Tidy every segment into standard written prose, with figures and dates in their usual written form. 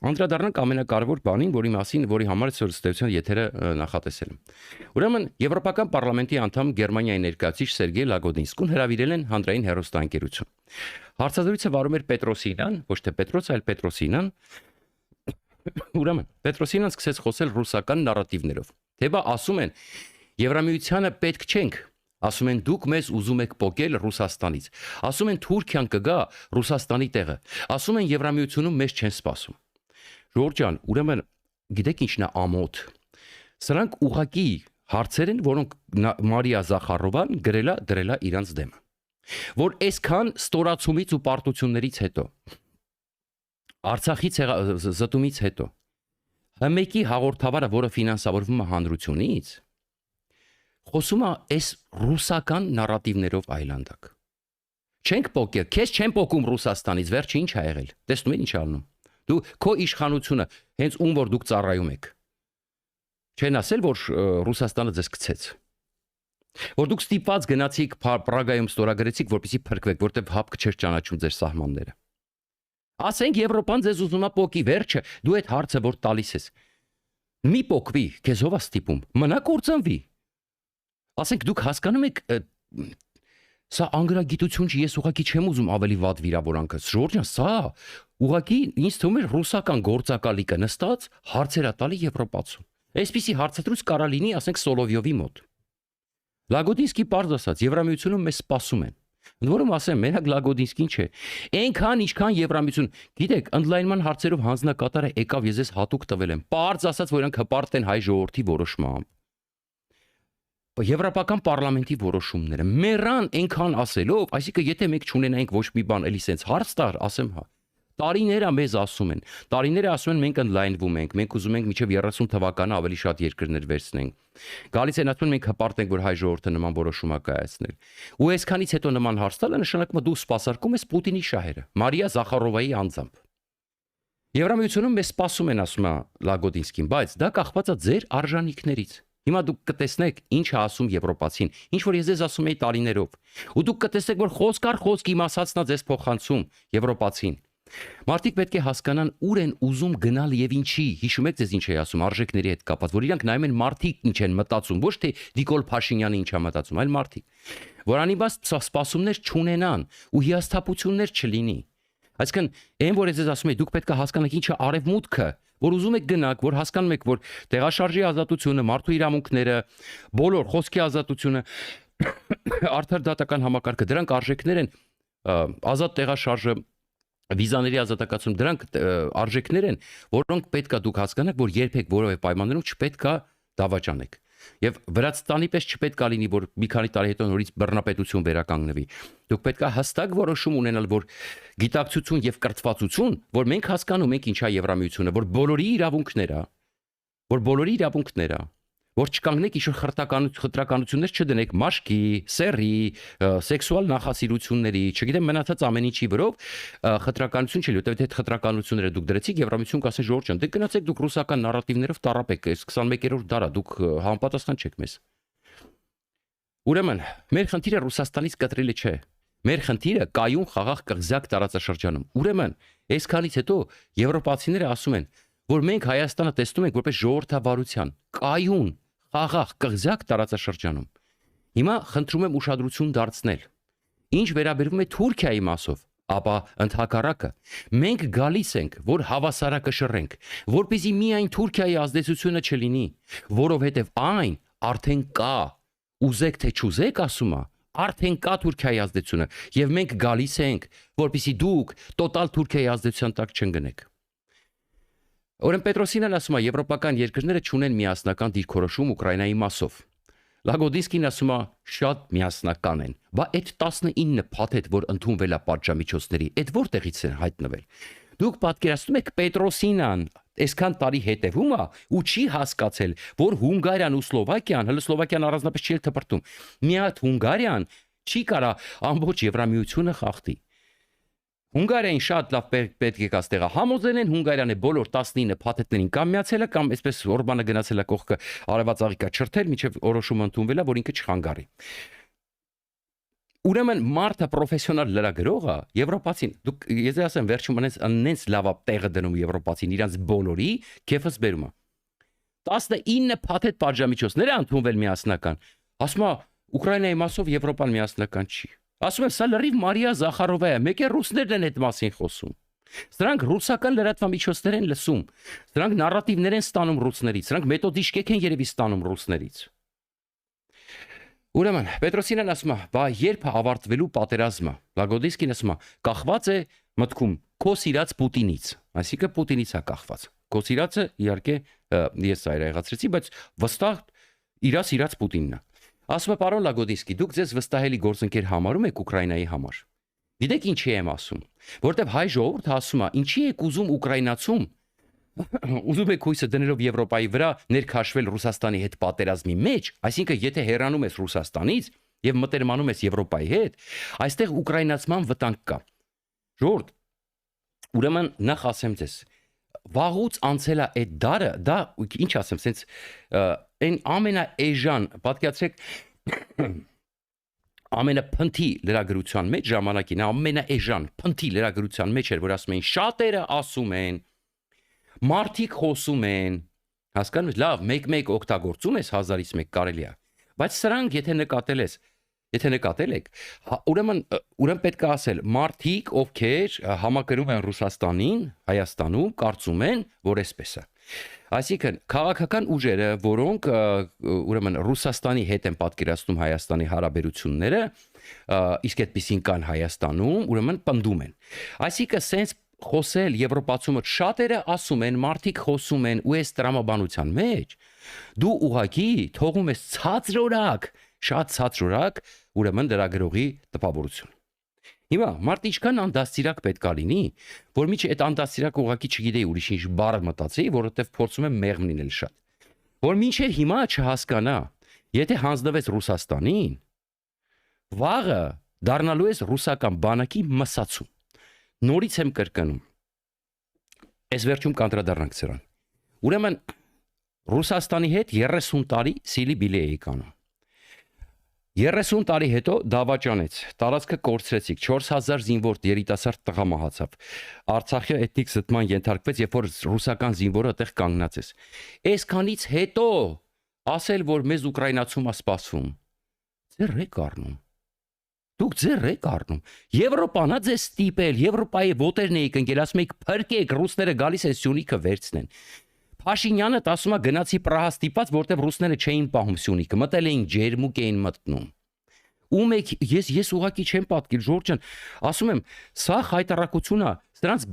Անդրադառնանք ամենակարևոր բանին, որի համար ստեղծության եթերը նախատեսել եմ։ Ուրեմն Եվրոպական պարլամենտի անդամ Գերմանիայի ներկայացուցիչ Սերգեյ Լագոդինսկուն հրավիրել են հանրային հեռուստաընկերություն։ Հարցազրույցը վարում էր Պետրոսինան, ոչ թե Պետրոս, այլ Պետրոսինան։ Ուրեմն Պետրոսինան սկսեց խոսել ռուսական նարատիվներով։ Թեպա ասում են, Եվրամիությանը պետք չենք։ Ասում են դուք մեզ ուզում եք պոկել Ռուսաստանից։ Ասում են Թուրքիան կգա Ռուսաստանի տեղը։ Ասում են Եվրամիությունում մեզ չեն սպասում։ Ժորժ ջան, ուրեմն գիտեք ինչն է ամոթ։ Սրանք ուղակի հարցեր են, որոնք Մարիա Զախարովան դրել է իրանց դեմը։ Որ այսքան ստորացումից ու պարտություններից հետո Արցախից զտումից հետո մեկի հաղորդավարը, որը ֆինանսավորվում է հանրությունից, խոսում է այս ռուսական նարատիվներով այլանդակ։ Չենք պոկել, քեզ չեն պոկում Ռուսաստանից, վերջը ինչ ա եղել։ Տեսնում եք ինչ անում։ Դու քո իշխանությունը հենց ում որ դուք ծառայում եք։ Չեն ասել, որ Ռուսաստանը ձեզ գցեց։ Որ դուք ստիպված գնացիք Պրագայում ստորագրեցիք, որպեսզի փրկվեք, որտեղ հապկը չէր ճանաչում ձեր սահմանները։ Ասենք Եվրոպան ձեզ ուզում է պոկի, վերջը դու այդ հարցը որ տալիս ես։ Մի պոկվի, քեզ ով է ստիպում, մնա կործանվի։ Ասենք դուք հասկանում եք, սա անգրագիտություն չի, ես ուղղակի չեմ ուզում ավելի վատ վիրավորանքը։ Ժորժ ջան, սա ուղղակի ինձ թվում է ռուսական գործակալիկը նստած հարցեր է տալի Եվրոպացու։ Այսպիսի հարցադրույց կարա լինի, ասենք Սոլովյովի մոտ։ Լագոդինսկի պարզ ասած, Եվրամիությունում մեզ սպասում են։ Ընդ որում ասեմ, մենակ Լագոդինսկին չէ։ Այնքան ինչքան Եվրամիություն, գիտեք, ընդլայնման հարցերով հանձնակատարը եկավ, ես ես հատուկ տվել եմ։ Պարզ ասած, որ իրանք հպարտ են հայ ժողովրդի որոշմամբ։ Եվրոպական պարլամենտի որոշումները մեռան այնքան ասելով, այսինքն եթե մենք չունենայինք ոչ մի բան, էլի սենց հարց տար, ասեմ հա։ Տարիները մեզ ասում են, տարիները ասում են մենք ընդլայնվում ենք, մենք ուզում ենք մինչև 30 թվականը ավելի շատ երկրներ վերցնենք։ Գալիս են ասում մենք հպարտ ենք, որ հայ ժողովուրդը նման որոշում ա կայացնել։ Ու այսքանից հետո նման հարց տալը նշանակում է դու սպասարկում ես Պուտինի շահերը, Մարիա Զախարովայի անձամբ։ Եվրամիությունում մեզ սպասում են, ասում է Լագոդինսկին, բայց դա կախված է ձեր արժանինքներից։ Հիմա դուք կտեսնեք ինչ է ասում Եվրոպացին, ինչ որ ես ձեզ ասում եի տարիներով։ Ու դուք կտեսնեք, որ խոսք առ խոսք իմ ասածն է ձեզ փոխանցում Եվրոպացին։ Մարդիկ պետք է հասկանան ուր են ուզում գնալ եւ ինչի։ Հիշում եք ձեզ ինչ էի ասում արժեքների հետ կապված, որ իրանք նայում են մարդիկ ինչ են մտածում, ոչ թե Նիկոլ Փաշինյանը ինչ է մտածում, այլ մարդիկ, որ անիմաստ սպասումներ չունենան ու հիասթափություններ չլինի։ Այսինքն, այն որ ես ասում եմ, դուք պետք է հասկանաք ինչ է արևմուտքը, որ ուզում եք գնաք, որ հասկանում եք, որ տեղաշարժի ազատությունը, մարդու իրավունքները, բոլոր խոսքի ազատությունը, արդար դատական համակարգը, դրանք արժեքներ են, ազատ տեղաշարժը, վիզաների ազատակացում, դրանք արժեքներ են, որոնք պետք է դուք հասկանաք, որ երբեք որևէ պայմաններում չպետք է դավաճանեք։ Եվ Վրաստանի պես չպետք է լինի, որ մի քանի տարի հետո նորից բռնապետություն վերականգնվի։ Դուք պետք է հստակ որոշում ունենալ, որ գիտակցություն եւ կրթվածություն, որ մենք հասկանում ենք ինչա Եվրամիությունը, որ բոլորի իրավունքներ է, որ չկանգնեք ինչ-որ խտրականություններ չդնեք մաշկի, սեռի, սեքսուալ նախասիրությունների, չգիտեմ մնացած ամեն ինչի վրով խտրականություն չի, որտեղ այդ խտրականությունները դուք դրեցիք Եվրամիություն կասեն Ժորժ ջան, դե գնացեք դուք ռուսական նարատիվներով տառապեք, այս 21-րդ դարը դուք համապատասխան չեք մեզ։ Ուրեմն, մեր խնդիրը Ռուսաստանից կտրելը չէ։ Մեր խնդիրը կայուն խաղաղ կղզյակ տարածաշրջանում։ Ուրեմն, այսքանից հետո եվրոպացիները ասում են, որ մենք Հայաստանը տեսնում ենք որպես ժողովրդավարության կայուն խաղաղ կղզյակ տարածաշրջանում։ Հիմա խնդրում եմ ուշադրություն դարձնել։ Ինչ վերաբերվում է Թուրքիայի մասով, ապա ընդհակառակը մենք գալիս ենք, որ հավասարակշռենք, որպեսզի միայն Թուրքիայի ազդեցությունը չլինի, որովհետև այն արդեն կա, ուզեք թե չուզեք ասում է, արդեն կա Թուրքիայի ազդեցությունը, եւ մենք գալիս ենք, որպեսզի դուք տոտալ Թուրքիայի ազդեցության տակ չընկնեք։ Օրեն Պետրոսինն ասում է, եվրոպական երկրները չունեն միասնական դիրքորոշում Ուկրաինայի մասով։ Լագոդինսկին ասում է, շատ միասնական են։ Բա այդ 19 փաթեթ, որ ընդունվել է պատժամիջոցների, այդ որտեղից են հայտնվել։ Դուք պատկերացնում եք Պետրոսինան այսքան տարի հետևում է ու չի հասկացել, որ Հունգարիան ու Սլովակիան, հələ Սլովակիան առանձնապես չի թփրտում։ Մի հատ Հունգարիան չի կարա ամբողջ Եվրամիությունը խախտի։ Հունգարիային շատ լավ պետք է կաստեղա համոզել են, Հունգարիան է բոլոր 19 փաթեթներին կամ միացել է, կամ այսպես Օրբանը գնացել է կողքը արևածաղիկա չրթել, մինչև որոշումը ընդունվել է, որ ինքը չխանգարի։ Ուրեմն մարդը պրոֆեսիոնալ լրագրողը, եվրոպացին, դուք ես ասեմ վերջում անենց լավ տեղը դնում եվրոպացին իրանց բոլորի, քեֆս բերում է։ 19 փաթեթ պատժամիջոցներ է ընդունվել միասնական։ Ասում է Ուկրաինայի մասով Եվրոպան միասնական չի։ Ասում եմ, սա լրիվ Մարիա Զախարովա է, մեկ է ռուսներն են այդ մասին խոսում։ Սրանք ռուսական լրատվամիջոցներ են լսում։ Սրանք նարատիվներ են ստանում ռուսներից, սրանք մեթոդիշկեք են երևի ստանում ռուսներից։ Ուրեմն Պետրոսյանն ասում է, բա երբ է ավարտվելու պատերազմը։ Լագոդիսկին ասում է, կախված է մտքում քո սիրած Պուտինից, այսինքն Պուտինից է կախված։ Քո սիրածը իհարկե ես այր եղացրեցի, բայց վստահ իրա սիրած Պուտինն է։ Ասում է, պարոն Լագոդիսկի, դուք ձեզ վստահելի գործընկեր համարում եք Ուկրաինայի համար։ Գիտեք ինչի եմ ասում, որտեվ հայ ժողովուրդը ասում է, ինչի եք ուզում ուկրաինացում, ուզում եք հույսը դնելով Եվրոպայի վրա ներքաշվել Ռուսաստանի հետ պատերազմի մեջ, այսինքն եթե հեռանում ես Ռուսաստանից եւ մտերմանում ես Եվրոպայի հետ, այստեղ ուկրաինացման վտանգ կա։ Ժողովուրդ, ուրեմն նախ ասեմ ձեզ, վաղուց անցել է այդ դարը, դա ինչ ասեմ, սենց այն ամենաէժան, պատկերացրեք ամենափնթի լրագրության մեջ ժամանակին ամենաէժան փնթի լրագրության մեջ էր, որ ասում էին շատերը ասում են, մարդիկ խոսում են, հասկանում ես, լավ, մեկ-մեկ օգտագործում ես 1000-ից մեկ կարելի է, բայց սրանք եթե նկատել եք, ուրեմն պետք է ասել, մարդիկ, ովքեր համակրում են Ռուսաստանին, Հայաստանում, կարծում են, որ այսպես է։ Այսինքն քաղաքական ուժերը, որոնք ուրեմն Ռուսաստանի հետ են պատկերացնում Հայաստանի հարաբերությունները, իսկ այդպեսին կան Հայաստանում, ուրեմն պնդում են։ Այսինքն սենց խոսել եվրոպացումը շատերը ասում են, մարդիկ խոսում են ու այս տրամաբանության մեջ դու ուղակի թողում ես ցածրորակ, շատ ցածրորակ, ուրեմն լրագրողի տպավորություն։ Հիմա մարդ ինչքան անդաստիրակ պետք է լինի, որ միջի այդ անդաստիրակ ուղակի չգիտեի ուրիշ ինչ բառ մտածեի, որովհետև փորձում եմ մեղմ լինել շատ։ Որ մինչև հիմա չհասկանա, եթե հանձնվես Ռուսաստանին, վաղը դառնալու ես ռուսական բանակի մսացում։ Նորից եմ կրկնում։ Այս վերջում կանդրադառնանք սրան։ Ուրեմն Ռուսաստանի հետ 30 տարի սիլի-բիլի էի կանում։ 30 տարի հետո դավաճանեց, տարածքը կորցրեցիք, 4000 զինվոր երիտասարդ տղա մահացավ։ Արցախի էթնիկ զտման ենթարկվեց, երբ որ ռուսական զինվորը այդտեղ կանգնած է։ Այսքանից հետո ասել, որ մեզ ուկրաինացում է սպասվում։ Ձեր եք առնում։ Դուք ձեր եք առնում։ Եվրոպան է ձեզ ստիպել, Եվրոպայի ոտերն էիք ընկել, ասում եք փրկեք, ռուսները գալիս են Սյունիքը վերցնեն։ Փաշինյանը ասում է գնացի Պրահա ստիպած, որտեղ ռուսները չէին պահում Սյունիքը, մտել էին ջերմուկ էին մտնում։ Ում եք ես ուղակի չեմ պատկել, Ժորժ ջան, ասում եմ, սա հայտարարությունն է, սրանց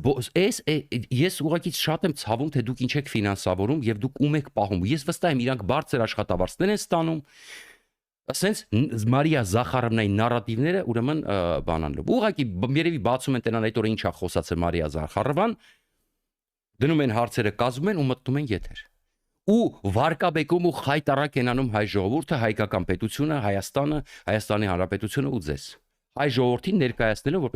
ես ուղակի շատ եմ ցավում, թե դուք ինչ եք ֆինանսավորում եւ դուք ում եք պահում։ Ես վստահ եմ, իրանք բարձր աշխատավարձներ են ստանում։ Ասենց Մարիա Զախարովնայի նարատիվները ուրեմն բանանով։ Ուղղակի երևի բացում են տնան այդ օրը ինչա խոսացել Մարիա Զախարովան, դնում են հարցերը, կազմում են ու մտնում են եթեր։ Ու վարկաբեկում ու խայտարակ են անում հայ ժողովուրդը, հայկական պետությունը, Հայաստանը, Հայաստանի Հանրապետությունը ու ձեզ։ Հայ ժողովրդին ներկայացնելով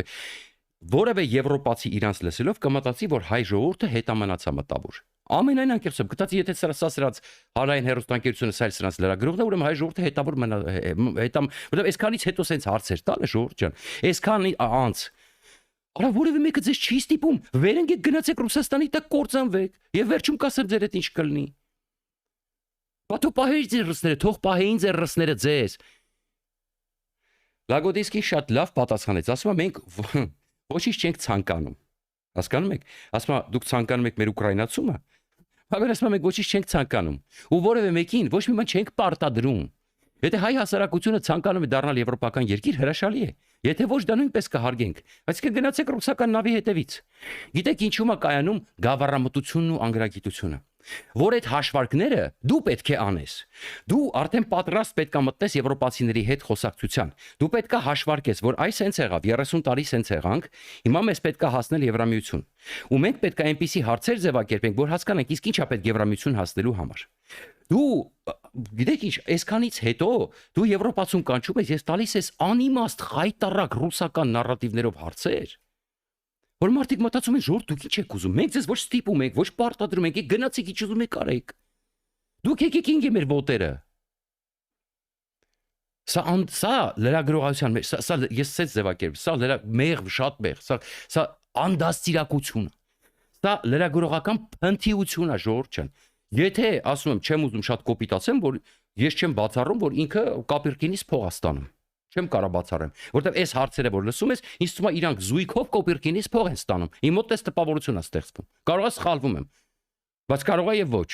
որևէ եվրոպացի իրանց լսելով կմտածի, որ հայ ժողովուրդը հետամնացա մտավոր։ Ամենայն անկեղծով, գտած եթե սրա սրանց հանրային հեռուստաընկերությունը սայլ սրանց լրագրողն է, ուրեմն հայ ժողովուրդը հետավոր որտեղ այսքանից հետո սենց հարցեր տալը Ժորժ ջան, այսքան անց Արա որևէ մեկը ձեզ չի ստիպում, վերընկեք գնացեք Ռուսաստանի տակ կործանվեք եւ վերջում կասեմ ձեր հետ ինչ կլինի։ Բաթո պահեի ձեր ռուսները, թող պահեին ձեր ռուսները ձեզ։ Լագոդիսկին շատ լավ պատասխանեց, ասում է մենք ոչինչ չենք ցանկանում։ Հասկանում եք։ Ասում է դուք ցանկանում եք մեր ուկրաինացումը։ Բայց ասում է մենք ոչինչ չենք ցանկանում։ Ու որևէ մեկին ոչ մի բան չենք պարտադրում։ Եթե հայ հասարակությունը ցանկանում է դառնալ եվրոպական երկիր, հրաշալի է։ Եթե ոչ դա նույնպես կհարգենք, բայց կգնացեք ռուսական նավի հետևից։ Գիտեք ինչու՞մ է կայանում գավառամտությունն ու անգրագիտությունը։ Որ այդ հաշվարկները դու պետք է անես։ Դու արդեն պատրաստ պետք է մտնես եվրոպացիների հետ խոսակցության։ Դու պետք է հաշվարկես, որ այս հենց եղավ, 30 տարի հենց եղանք, հիմա մեզ պետք է հասնել Եվրամիություն։ Ու մենք պետք է այնպիսի հարցեր ձևակերպենք, որ հասկանանք, իսկ ինչա պետք Եվրամիություն հասնելու համար։ Դու գիտեք ինչ, այսքանից հետո դու Եվրոպացուն կանչում ես, ես տալիս ես անիմաստ խայտարակ ռուսական նարատիվներով հարցեր, որ մարդիկ մտածում են, Ժորժ, դուք ինչ եք ուզում, մենք ձեզ ոչ ստիպում ենք, ոչ պարտադրում ենք, գնացեք ինչ ուզում եք արեք։ Դուք եկեք ինգ է մեր ոտերը։ Սա լրագրողության մեջ, սա ես ցած ձևակերպ, սա մեղմ, շատ մեղմ, սա անդաստիրակություն է։ Սա լրագրողական փնթիություն է, ժողովուրդ ջան։ Եթե ասում եմ, չեմ ուզում շատ կոպիտացեմ, որ ես չեմ բացառում, որ ինքը կոպիրկինից փող է ստանում։ Չեմ կարող բացառեմ, որովհետև այս հարցերը որ լսում ես, ինձ թվում է իրանք զույգով կոպիրկինից փող են ստանում։ Իմ մոտ էս տպավորություն է ստեղծվում։ Կարող է սխալվում եմ, բայց կարող է եւ ոչ։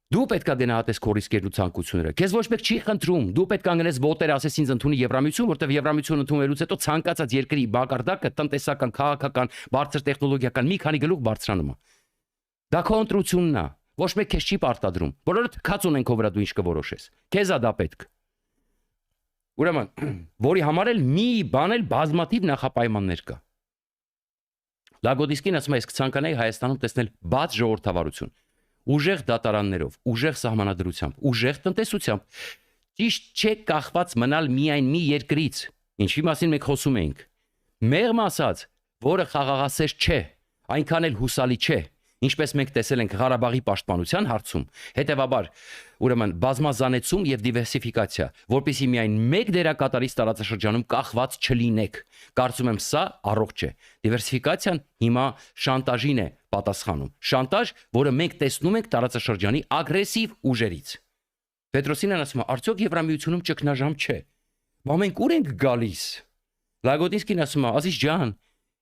Դու պետք է գնահատես քո ռիսկերն ու ցանկությունները։ Քեզ ոչ մեկ չի խնդրում։ Դու պետք է անգնես ոտեր ասես ինձ ընդունի Եվրամիություն, որտեղ Եվրամիություն ընդունելուց հետո ցանկացած երկրի բակարդակը տնտեսական, քաղաքական, բարձր տեխնոլոգիական մի քանի գլուխ բարձրանում է։ Դա քո ընտրությունն է։ Ոչ մեկ քեզ չի պարտադրում։ Բոլորը թքած ունեն քո վրա դու ինչ կորոշես։ Քեզ է դա պետք։ Ուրեմն, որի համար էլ մի բան էլ բազմաթիվ նախապայմաններ կա։ Լագոդիսկին ասում է, ես կցանկանայի Հայաստանում տեսնել բաց ժողովրդավարություն, ուժեղ դատարաններով, ուժեղ սահմանադրությամբ, ուժեղ տնտեսությամբ։ Ճիշտ չէ կախված մնալ միայն մի երկրից, ինչի մասին մենք խոսում ենք։ Մեղմ ասած, որը խաղաղասեր չէ, այնքան էլ հուսալի չէ, ինչպես մենք տեսել ենք Ղարաբաղի պաշտպանության հարցում, հետևաբար, ուրեմն բազմազանեցում եւ դիվերսիֆիկացիա, որպեսզի միայն մեկ դերակատարից տարածաշրջանում կախված չլինեք։ Կարծում եմ սա առողջ է։ Դիվերսիֆիկացիան հիմա շանտաժին է պատասխանում։ Շանտաժ, որը մենք տեսնում ենք տարածաշրջանի ագրեսիվ ուժերից։ Պետրոսյանն ասում է, արդյոք Եվրամիությունում ճգնաժամ չէ։ Բա մենք ուր ենք գալիս։ Լագոդինսկին ասում է, Ազիզ ջան,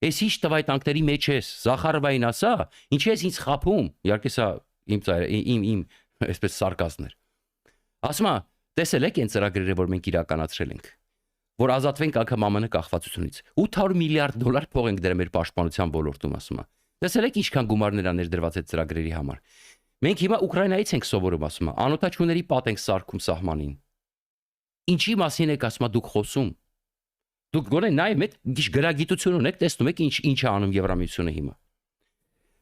ես ինչ տվայտանքների մեջ ես, Զախարովային ասա, ինչի ես ինձ խափում։ Իհարկե սա իմ այսպես սարկազմներ։ Ասում է, տեսել եք այն ծրագրերը, որ մենք իրականացրել ենք, որ ազատվենք անգամ ԱՄՆ կախվածությունից։ 800 միլիարդ դոլար փող ենք դրել մեր պաշտպանության ոլորտում, ասում է։ Տեսել եք ինչքան գումարներ ներդրված այդ ծրագրերի համար։ Մենք հիմա Ուկրաինայից ենք սովորում, ասում է, անօթաչուների պատ ենք սարքում սահմանին։ Ինչի մասին եք ասում դուք խոսում։ Դուք գոնե նայեք, մի գրագիտություն ունեք, տեսնում եք ինչ է անում Եվրամիությունը հիմա։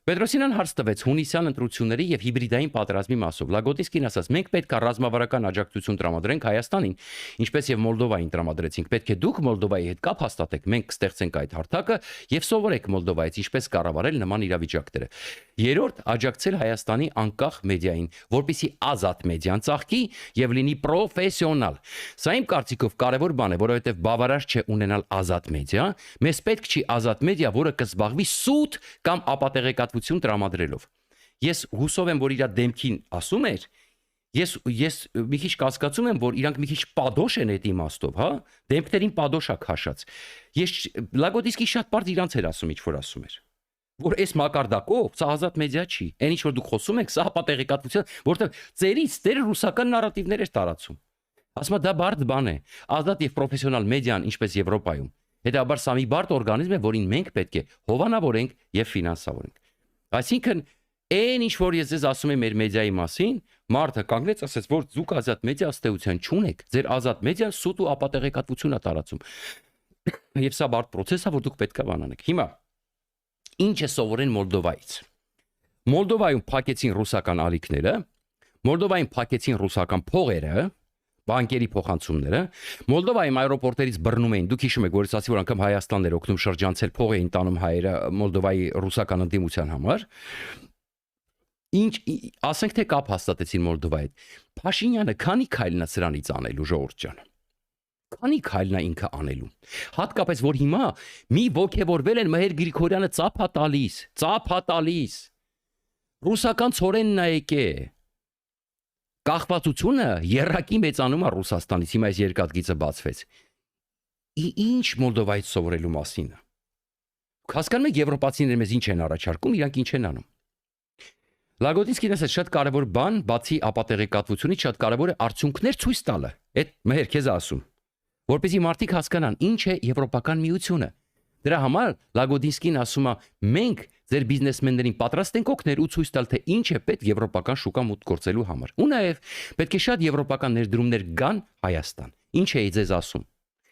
Պետրոսյանն հարց տվեց հունիսյան ընտրությունների եւ հիբրիդային պատերազմի մասով։ Լագոդիսկին ասաց, մենք պետք է ռազմավարական աջակցություն տրամադրենք Հայաստանին, ինչպես եւ Մոլդովային տրամադրեցինք։ Պետք է դուք Մոլդովայի հետ կապ հաստատեք, մենք կստեղծենք այդ հարթակը եւ սովորեք Մոլդովայից ինչպես կառավարել նման իրավիճակները։ Երրորդ, աջակցել Հայաստանի անկախ մեդիային, որպեսզի ազատ մեդիան ծաղկի եւ լինի պրոֆեսիոնալ։ Սա իմ կարծիքով կարեւոր բան է, որովհետեւ բավարար չէ ունենալ ազատ մեդիա, մեզ պետք չի ազատ մեդիա, որը կզբաղվի սուտ կամ ապատեղեկատվություն տրամադրելով։ Ես հուսով եմ, որ իր դեմքին ասում էր, ես մի քիչ կասկածում եմ, որ իրանք մի քիչ պադոշ են այդ իմաստով, հա? Դեմքերին պադոշ է քաշած։ Ես Լագոդիսկի շատ բարձ իրանց էր ասում, ինչ որ ասում էր։ Որ այս մակարդակով սա ազատ մեդիա չի։ Այն ինչ որ դուք խոսում եք, սա ապատեղեկատվություն, որտեղ ծերից ծեր ռուսական նարատիվներ է տարածում։ Ասում եմ դա բարդ բան է։ Ազատ եւ պրոֆեսիոնալ մեդիան, ինչպես Եվրոպայում, հետաբար սա մի բարդ օրգանիզմ է, որին մենք պետք է հովանավորենք եւ ֆինանսավորենք։ Այսինքն, այն ինչ որ ես ձեզ ասում եմ մեր մեդիայի մասին, մարդը կանգնեց ասեց, որ դուք ազատ մեդիա ըստեյության չունեք, ձեր ազատ մեդիան սուտ ու ապատեղեկատվություն է տարածում։ Եվ սա բարդ process է, որ դուք պետք է բանանեք։ Հիմա ինչ է սովորեն Մոլդովայից։ Մոլդովայում փակեցին ռուսական ալիքները, Մոլդովայում փակեցին ռուսական փողերը, բանկերի փոխանցումները, Մոլդովայում այրոպորտերից բռնում էին, դուք հիշում եք, որ ես ասացի, որ անգամ Հայաստանն էր օգնում շրջանցել փող էին տանում հայերը Մոլդովայի ռուսական ընդդիմության համար։ Ինչ ասենք թե կապ հաստատեցին Մոլդովայի հետ։ Փաշինյանը քանի քայլնա սրանից անելու, ժողովուրդ ջան։ Քանի քայլնա ինքը անելու։ Հատկապես որ հիմա մի ոգևորվել են Մհեր Գրիգորյանը ծափա տալիս։ Ռուսական ցորենն է եկե։ Կախվածությունը երրակի մեծանում է Ռուսաստանից, հիմա այս երկաթգիծը բացվեց։ Ինչ Մոլդովայից սովորելու մասին է։ Հասկանում եք եվրոպացիները մեզ ինչ են առաջարկում, իրանք ինչ են անում։ Լագոդինսկին ասաց շատ կարևոր բան, բացի ապատեղեկատվությունից շատ կարևոր է արդյունքներ ցույց տալը։ Այդ Մհեր քեզ ասում, որպեսզի մարդիկ հասկանան ինչ է Եվրոպական միությունը։ Դրա համար Լագոդինսկին ասում է, մենք ձեր բիզնեսմեններին պատրաստ ենք օգնել ու ցույց տալ, թե ինչ է պետք եվրոպական շուկա մուտք գործելու համար։ Ու նաև պետք է շատ եվրոպական ներդրումներ գան Հայաստան։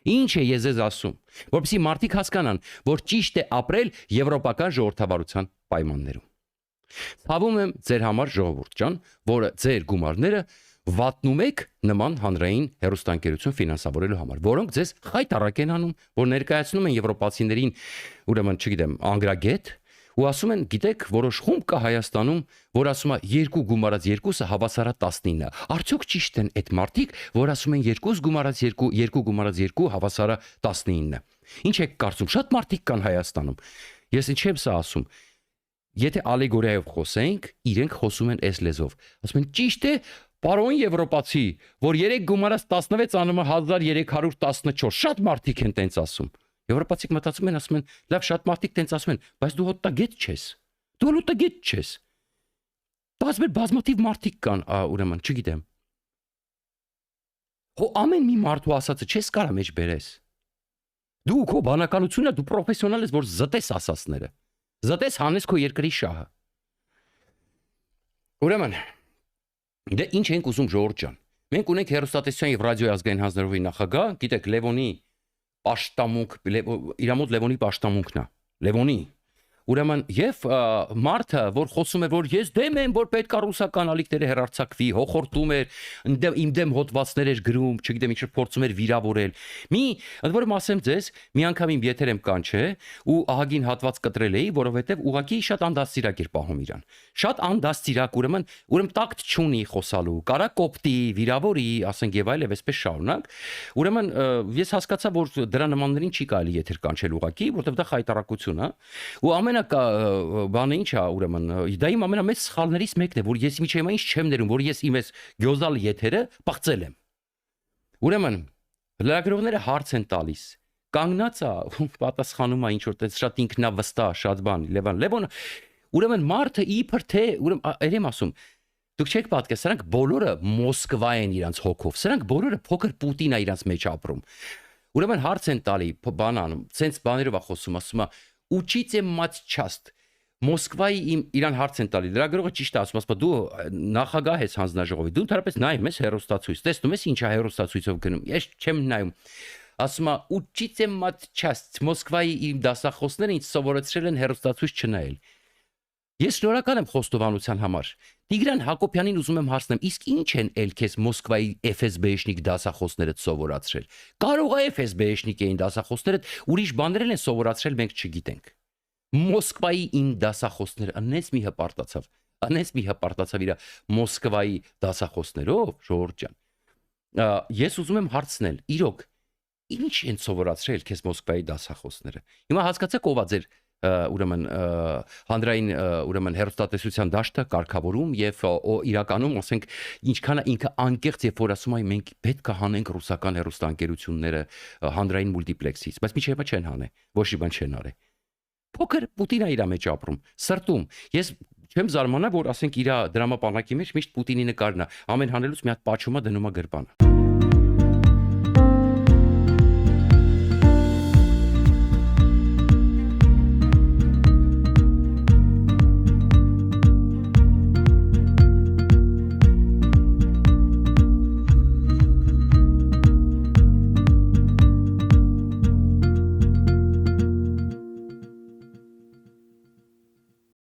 Ինչ է ես ձեզ ասում, որպեսզի մարդիկ հասկանան, որ ճիշտ է ապրել եվրոպական ժողովրդավարության պայմաններում։ Ցավում եմ ձեր համար ժողովուրդ ջան, որը ձեր գումարները վատնում եք նման հանրային հեռուստաընկերություն ֆինանսավորելու համար, որոնք ձեզ խայտարակ են անում, որ ներկայացնում են եվրոպացիներին, ուրեմն, չգիտեմ, անգրագետ, Ու ասում են, գիտեք, որոշ խումբ կա Հայաստանում, որ ասում է 2 գումարած 2-ը հավասար է 19։ Արդյոք ճիշտ են այդ մարդիկ, որ ասում են 2 գումարած 2, 2 գումարած 2 հավասար է 19։ Ինչ եք կարծում, շատ մարդիկ կան Հայաստանում։ Ես ինչ եմ սա ասում։ Եթե ալեգորիայով խոսենք, իրենք խոսում են այս լեզվով։ Ասում են ճիշտ է, պարոն եվրոպացի, որ 3 գումարած 16 անում է 1314։ Շատ մարդիկ են տենց ասում։ Եվրոպացիք մտածում են, ասում են, լավ, շատ մարդիկ տենց ասում են, բայց դու հոտտագետ չես։ Դու հոտտագետ չես։ Բայց մեր բազմաթիվ մարդիկ կան, ուրեմն, չգիտեմ։ Հո ամեն մի մարդու ասածը չես կարա մեջ բերես։ Դու քո բանականությունը դու պրոֆեսիոնալ ես, որ զտես ասածները։ Զտես հանես քո երկրի շահը։ Ուրեմն, դե ինչ ենք ուզում ժողովուրդ ջան։ Մենք ունենք հեռուստատեսության եւ ռադիոյի ազգային հանձնաժողովի նախագահ, գիտեք, Լևոնի պաշտամունք, իր մոտ Լևոնի պաշտամունքն է։ Լևոնի։ Ուրեմն եւ մարդը, որ խոսում է, որ ես դեմ եմ, որ պետք է ռուսական ալիքները հերարցակվի, հոխորտում էր, իմ դեմ հոդվածներ էր գրում, չգիտեմ ինչ փորձում էր վիրավորել։ Ընդ որում ասեմ ձեզ, մի անգամ իմ եթեր եմ կանչե ու ահագին հատված կտրել էի, որովհետեւ ուղղակի շատ անդաստիրակ էր պահում իրան։ Շատ անդաստիրակ, ուրեմն տակտ չունի խոսալու, կարա կոպտի, վիրավորի, ասենք եւ այլ եւ այսպես շարունակ։ Ուրեմն ես հասկացա, որ դրա նմաններին չի կարելի եթեր կանչել ուղղակի, որովհետեւ դա խայտարակություն է։ Ու բանը ինչ է, ուրեմն, դա իմ ամենամեծ սխալներից մեկն է, որ ես միջի հիմա ինչ չեմ ներում, որ ես իմ այս գյոզալ եթերը պղծել եմ։ Ուրեմն, լրագրողները հարց են տալիս, կանգնած է, պատասխանում է ինչ որ տես շատ ինքնավստահ, շատ բան, Լևոն, ուրեմն մարդը իբր թե, ուրեմն, երեմ ասում, դուք չեք պատկերացնում, սրանք բոլորը Մոսկվա են իրանց հոգով, սրանք բոլորը փոքր Պուտին է իրանց մեջ ապրում։ Ուրեմն հարց են տալի, բան անում, ցենց բաներով է խոսում, ասում է Учите матчаст Մոսկվայի իրան հարց են տալի լրագրողը ճիշտ է ասում դու նախագահ ես հանձնաժողովի դու ընդհանրապես նայում ես հեռուստացույց տեսնում ես ինչա հեռուստացույցով գնում ես չեմ նայում ասում է Учите матчаст Մոսկվայի իմ դասախոսները ինձ սովորեցրել են հեռուստացույց չնայել ես շնորհակալ եմ խոստովանության համար Տիգրան Հակոբյանին ուզում եմ հարցնեմ իսկ ինչ են ել քեզ Մոսկվայի FSB-շնիկ դասախոսները սովորացրել կարող է FSB-շնիկ էին դասախոսները ուրիշ բաներ են սովորացրել մենք չգիտենք Մոսկվայի իմ դասախոսները անես մի հպարտացավ իր Մոսկվայի դասախոսներով ժողովուրդ ջան ես ուզում եմ հարցնել իրոք ինչ են սովորացրել քեզ Մոսկվայի դասախոսները հիմա հասկացեք ով է ձեր ուրեմն հանրային ուրեմն հեռուստատեսության դաշտը կարգավորում եւ իրականում ասենք ինչքան է ինքը անկեղծ եւ որ ասում է մենք պետք է հանենք ռուսական հեռուստաընկերությունները հանրային մուլտիպլեքսից բայց միջի հիմա չեն հանե ոչ մի բան չեն արել փոքր Պուտինը իր մեջ ապրում սրտում ես չեմ զարմանա որ ասենք իր դրամապանակի մեջ միշտ Պուտինի նկարն է ամեն հանելուց մի հատ պաչումա դնում է գրպանը